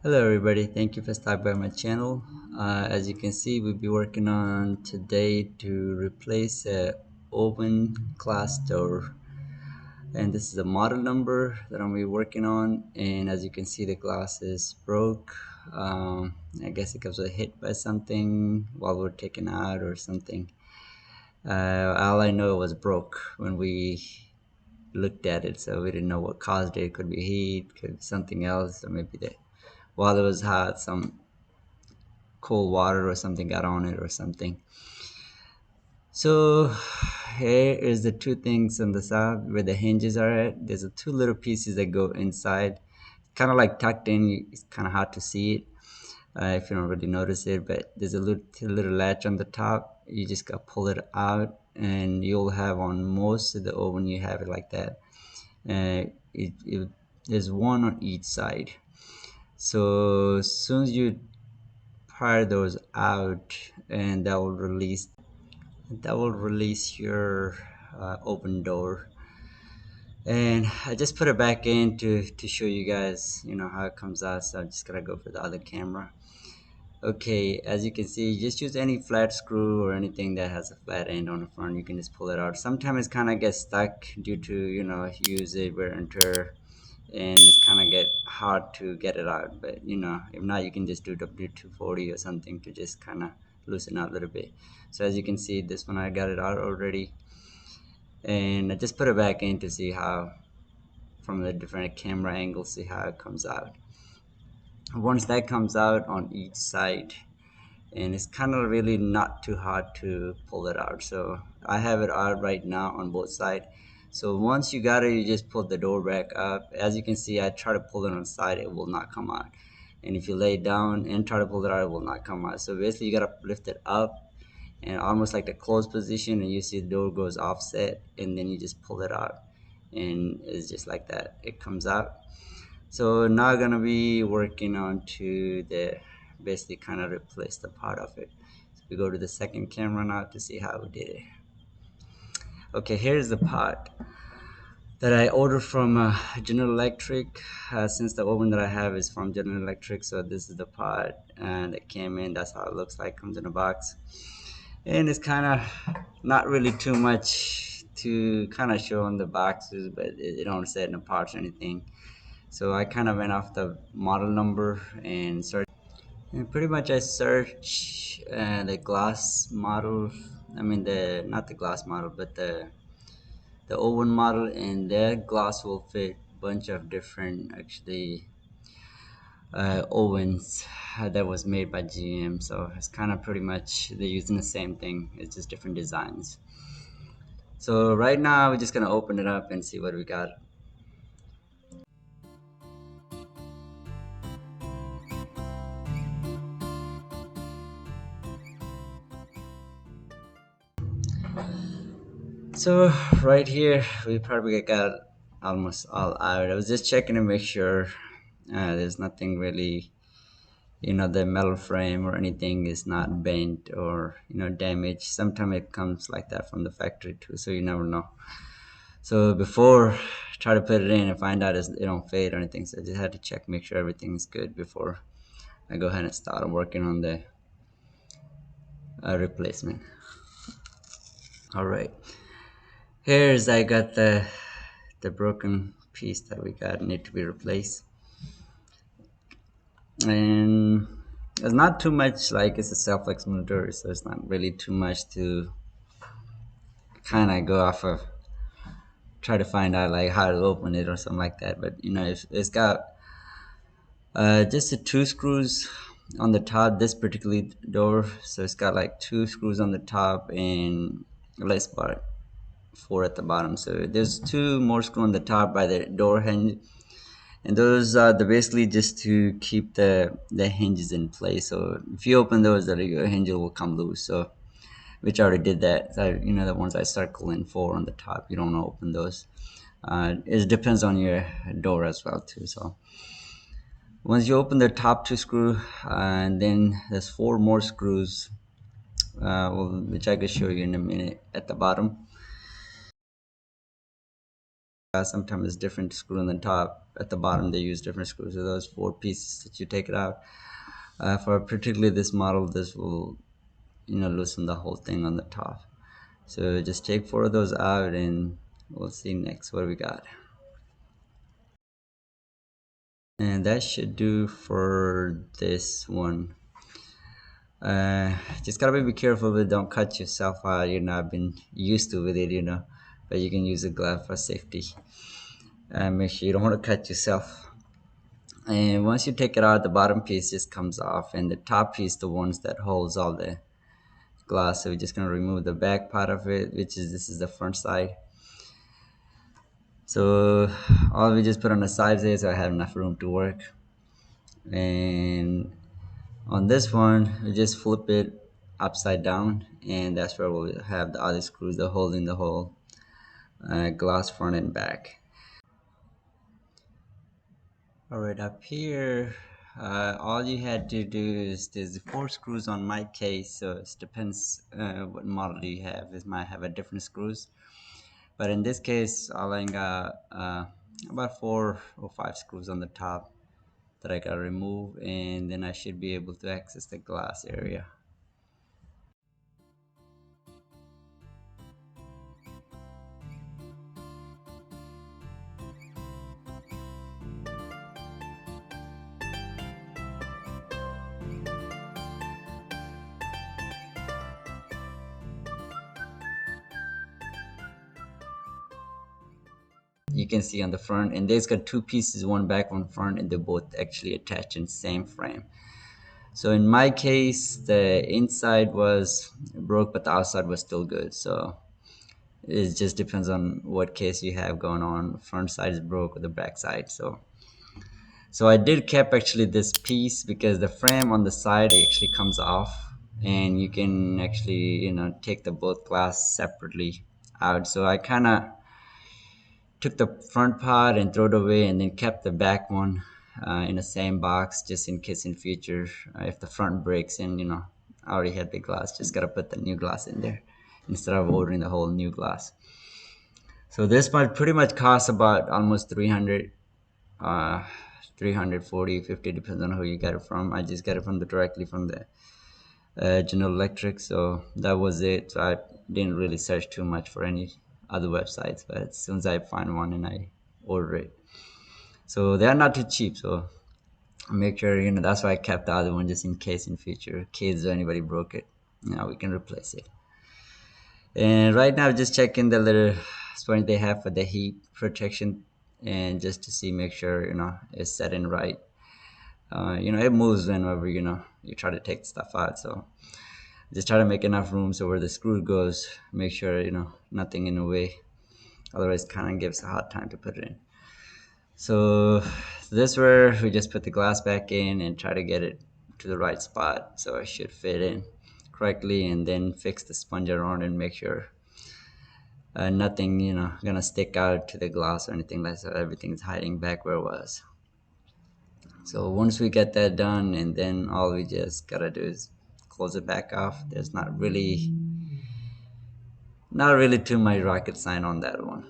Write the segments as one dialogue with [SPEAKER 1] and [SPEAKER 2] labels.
[SPEAKER 1] Hello everybody, thank you for stopping by my channel. As you can see, we'll be working on today to replace a open glass door, and this is a model number that I'm be working on. And as you can see, the glass is broke. I guess it was hit by something while we're taking out or something. All I know it was broke when we looked at it, so we didn't know what caused it. It could be heat, could be something else, or maybe the while it was hot, some cold water or something got on it or something. So here is the two things on the side where the hinges are at. There's two little pieces that go inside, kind of like tucked in. It's kind of hard to see it if you don't really notice it, but there's a little latch on the top. You just got to pull it out, and you'll have on most of the oven you have it like that. There's one on each side. So as soon as you pry those out, and that will release your open door. And I just put it back in to show you guys how it comes out. So I'm just gonna go for the other camera. Okay, as you can see, just use any flat screw or anything that has a flat end on the front. You can just pull it out. Sometimes it kind of gets stuck due to use it wear and tear, and it's kind of get hard to get it out. But if not, you can just do W240 or something to just kind of loosen out a little bit. So as you can see, this one I got it out already, and I just put it back in to see how, from the different camera angles, see how it comes out. Once that comes out on each side, and it's kind of really not too hard to pull it out. So I have it out right now on both sides. So once you got it, you just pull the door back up. As you can see, I try to pull it on the side, it will not come out. And if you lay it down and try to pull it out, it will not come out. So basically you got to lift it up and almost like the closed position, and you see the door goes offset, and then you just pull it out, and it's just like that, it comes out. So now gonna be working on to the basically kind of replace the part of it. So we go to the second camera now to see how we did it. Okay, here's the part that I ordered from General Electric. Since the oven that I have is from General Electric, so this is the part that came in. That's how it looks like, comes in a box. And it's kind of not really too much to kind of show on the boxes, but it don't say in the parts or anything. So I kind of went off the model number and searched. And pretty much I search the glass model. I mean the not the glass model, but the oven model, and that glass will fit bunch of different actually ovens that was made by GM. So it's kind of pretty much they're using the same thing. It's just different designs. So right now we're just gonna open it up and see what we got. So right here we probably got almost all out. I was just checking to make sure there's nothing really, the metal frame or anything is not bent or damaged. Sometimes it comes like that from the factory too, so you never know. So before try to put it in and find out it don't fade or anything, so I just had to check, make sure everything is good before I go ahead and start working on the replacement. All right, here's I got the broken piece that we got need to be replaced, and it's not too much, like it's a self-explanatory, so it's not really too much to kind of go off of, try to find out like how to open it or something like that. But if it's got just the two screws on the top, this particular door, so it's got like two screws on the top and less part four at the bottom. So there's two more screws on the top by the door hinge, and those are basically just to keep the hinges in place. So if you open those, the hinge will come loose. So which I already did that. So, the ones I circle in four on the top, you don't open those. It depends on your door as well too. So once you open the top two screw, and then there's four more screws, which I can show you in a minute at the bottom. Sometimes it's different screw on the top. At the bottom, they use different screws. So those four pieces that you take it out. For particularly this model, this will loosen the whole thing on the top. So just take four of those out, and we'll see next what we got. And that should do for this one. Just gotta be careful with it. Don't cut yourself out. I've been used to with it. But you can use a glove for safety. Make sure you don't want to cut yourself. And once you take it out, the bottom piece just comes off, and the top piece, the ones that holds all the glass. So we're just gonna remove the back part of it, which is this is the front side. So all we just put on the sides there, so I have enough room to work. And on this one, we just flip it upside down, and that's where we'll have the other screws that holding the whole glass front and back. All right, up here, all you had to do is there's four screws on my case, so it depends what model you have. It might have a different screws, but in this case, I got about 4 or 5 screws on the top that I gotta remove, and then I should be able to access the glass area. You can see on the front, and there's got two pieces, one back, one front, and they're both actually attached in the same frame. So in my case, the inside was broke, but the outside was still good. So it just depends on what case you have going on. Front side is broke or the back side. So I did keep actually this piece because the frame on the side actually comes off, and you can actually take the both glass separately out. So I kind of took the front part and threw it away, and then kept the back one in the same box just in case in future if the front breaks, and I already had the glass, just gotta put the new glass in there instead of ordering the whole new glass. So this might pretty much cost about almost 300, 340, 50, depends on who you get it from. I just got it from directly from the General Electric, so that was it. So I didn't really search too much for any other websites, but as soon as I find one and I order it, so they are not too cheap. So make sure that's why I kept the other one just in case in future kids or anybody broke it, we can replace it. And right now, just checking the little sponge they have for the heat protection, and just to see, make sure it's set in right. It moves whenever you try to take stuff out, so just try to make enough room so where the screw goes, make sure nothing in the way, otherwise kind of gives a hard time to put it in. So this where we just put the glass back in and try to get it to the right spot so it should fit in correctly, and then fix the sponge around and make sure nothing gonna stick out to the glass or anything like that. Everything's hiding back where it was. So once we get that done, and then all we just gotta do is close it back off. There's not really too much rocket science on that one.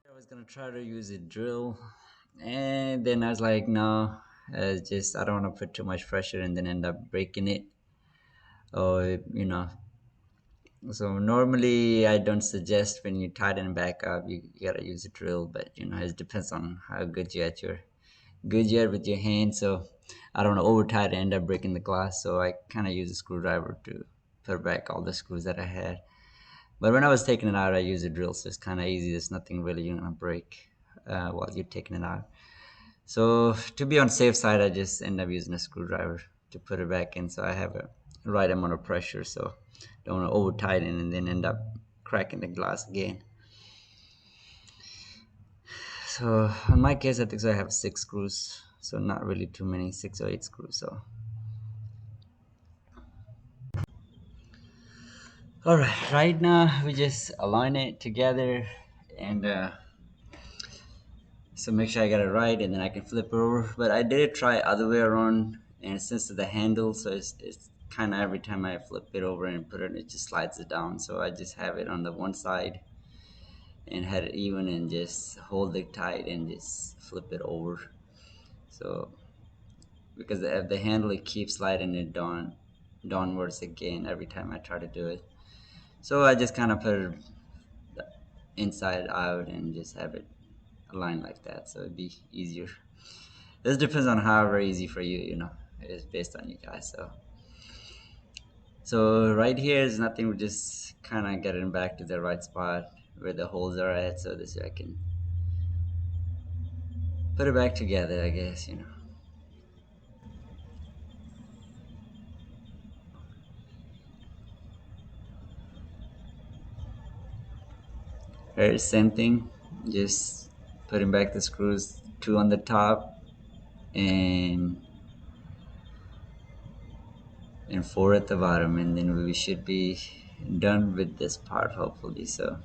[SPEAKER 1] I was gonna try to use a drill, and then I was like, no, just I don't want to put too much pressure and then end up breaking it. Or so normally I don't suggest when you tighten back up, you gotta use a drill, but it depends on how good you are with your hand. So I don't want to over tighten and end up breaking the glass. So I kind of use a screwdriver to put back all the screws that I had. But when I was taking it out, I used a drill, so it's kind of easy. There's nothing really you're gonna break while you're taking it out. So to be on safe side, I just end up using a screwdriver to put it back in, so I have a right amount of pressure. So don't want to over tighten and then end up cracking the glass again. So in my case, I think so I have 6 screws, so not really too many, 6 or 8 screws. So all right, right now we just align it together, and so make sure I got it right, and then I can flip it over. But I did try other way around, and since the handle, so it's kind of every time I flip it over and put it, it just slides it down. So I just have it on the one side and had it even, and just hold it tight and just flip it over. So because the handle, it keeps sliding it downwards again every time I try to do it. So I just kind of put it inside out and just have it aligned like that, so it'd be easier. This depends on however easy for you, it's based on you guys. So right here is nothing, we're just kind of getting back to the right spot where the holes are at, so this way I can put it back together, I guess. Here, same thing, just putting back the screws, two on the top and four at the bottom, and then we should be done with this part, hopefully. So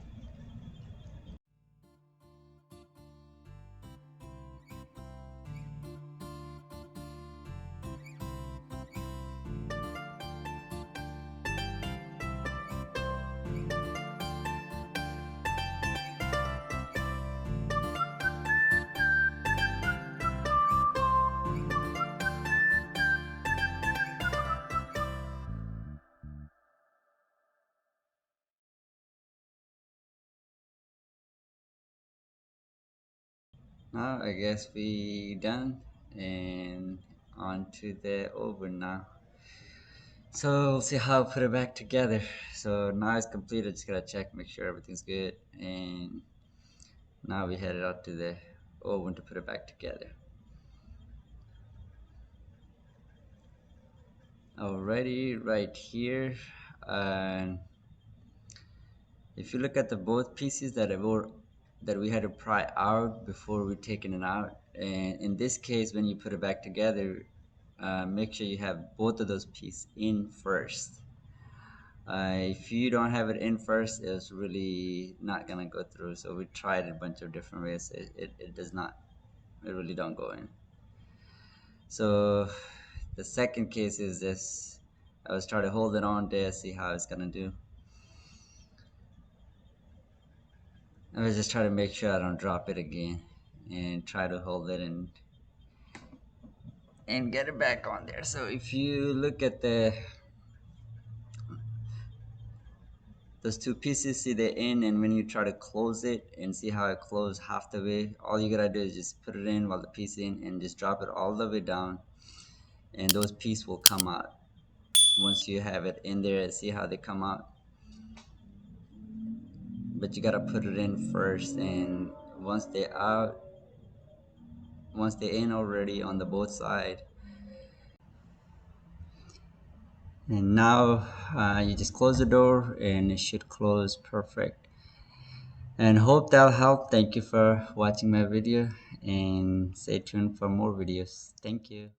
[SPEAKER 1] now I guess we done, and on to the oven now. So we'll see how I put it back together. So now it's completed. Just gotta check, make sure everything's good, and now we headed out to the oven to put it back together. Alrighty, right here, and if you look at the both pieces that we had to pry out before we taking it out, and in this case, when you put it back together, make sure you have both of those pieces in first. If you don't have it in first, it's really not gonna go through. So we tried a bunch of different ways. It does not. It really don't go in. So the second case is this. I was trying to hold it on there, see how it's gonna do. I was just trying to make sure I don't drop it again, and try to hold it and get it back on there. So if you look at those two pieces, see the in, and when you try to close it and see how it closed half the way, all you gotta do is just put it in while the piece in and just drop it all the way down, and those pieces will come out once you have it in there. See how they come out, but you gotta put it in first, and once they're out, once they're in already on the both side, and now you just close the door and it should close perfect. And hope that'll help. Thank you for watching my video, and stay tuned for more videos. Thank you.